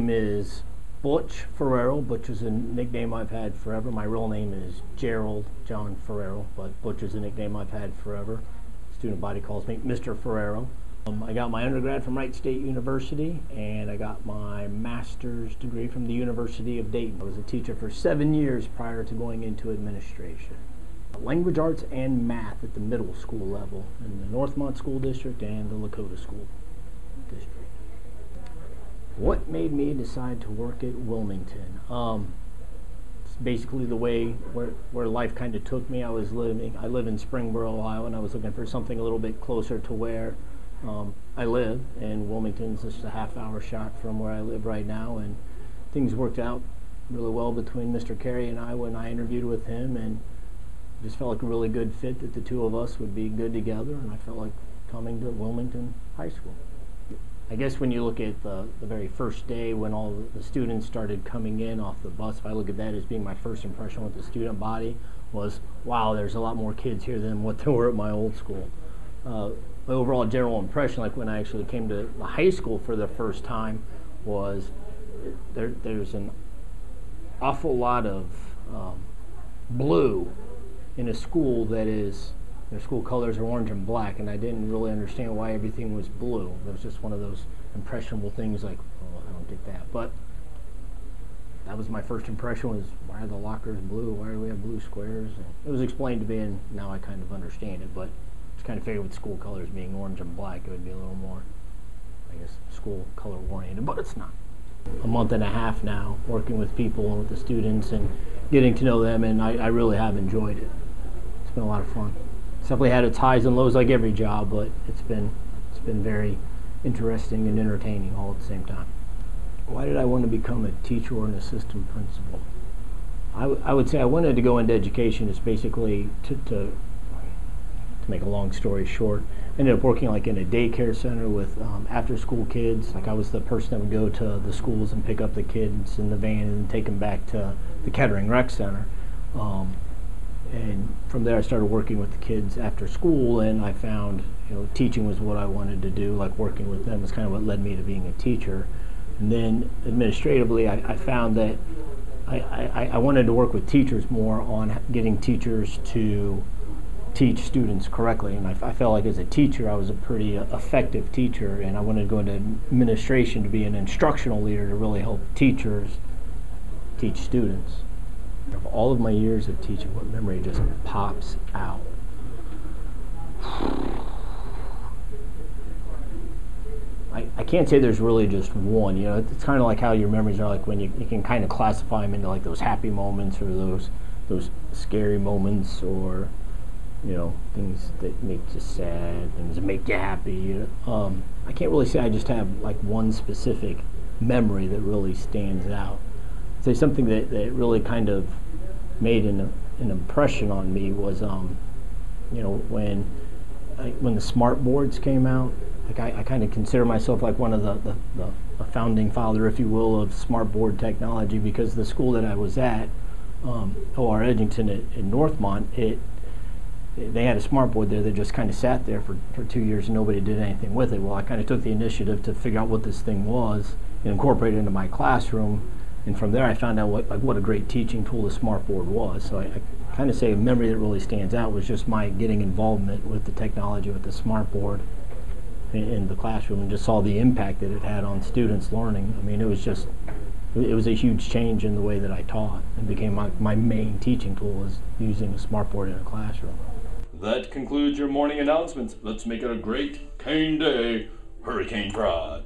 name is Butch Ferrero. Butch is a nickname I've had forever. My real name is Gerald John Ferrero, but Butch is a nickname I've had forever. Student body calls me Mr. Ferrero. I got my undergrad from Wright State University, and I got my master's degree from the University of Dayton. I was a teacher for 7 years prior to going into administration. Language arts and math at the middle school level in the Northmont School District and the Lakota School District. What made me decide to work at Wilmington? It's basically the way where life kind of took me. I live in Springboro, Ohio, and I was looking for something a little bit closer to where I live, and Wilmington's just a half-hour shot from where I live right now, and things worked out really well between Mr. Carey and I when I interviewed with him, and just felt like a really good fit that the two of us would be good together, and I felt like coming to Wilmington High School. I guess when you look at the very first day when all the students started coming in off the bus, if I look at that as being my first impression with the student body, was, wow, there's a lot more kids here than what there were at my old school. My overall general impression, like when I actually came to the high school for the first time, was there's an awful lot of blue in a school that is, their school colors are orange and black, and I didn't really understand why everything was blue. It was just one of those impressionable things like, oh, I don't get that. But that was my first impression, was why are the lockers blue? Why do we have blue squares? And it was explained to me, and now I kind of understand it, but just kind of figured with school colors being orange and black, it would be a little more, I guess, school color oriented, but it's not. A month and a half now, working with people and with the students and getting to know them, and I really have enjoyed it. It's been a lot of fun. It's definitely had its highs and lows like every job, but it's been very interesting and entertaining all at the same time. Why did I want to become a teacher or an assistant principal? I would say I wanted to go into education is basically to make a long story short. I ended up working like in a daycare center with after-school kids. Like I was the person that would go to the schools and pick up the kids in the van and take them back to the Kettering Rec Center. And from there I started working with the kids after school, and I found, teaching was what I wanted to do. Like working with them is kind of what led me to being a teacher. And then administratively I found that I wanted to work with teachers more on getting teachers to teach students correctly, and I felt like as a teacher I was a pretty effective teacher, and I wanted to go into administration to be an instructional leader to really help teachers teach students. Of all of my years of teaching, what memory just pops out? I can't say there's really just one. It's kind of like how your memories are, like when you can kind of classify them into like those happy moments or those scary moments, or things that make you sad, things that make you happy. I can't really say I just have like one specific memory that really stands out. I'd say something that really kind of made an impression on me was, when the smart boards came out. Like I kind of consider myself like one of the founding father, if you will, of smart board technology, because the school that I was at, O.R. Edgington in Northmont, they had a smart board there that just kind of sat there for 2 years and nobody did anything with it. Well, I kind of took the initiative to figure out what this thing was and incorporate it into my classroom, and from there I found out what a great teaching tool the smart board was. So I kind of say a memory that really stands out was just my getting involvement with the technology with the smart board in the classroom, and just saw the impact that it had on students learning. I mean, it was a huge change in the way that I taught, and became my main teaching tool was using a smart board in a classroom. That concludes your morning announcements. Let's make it a great cane day. Hurricane Pride.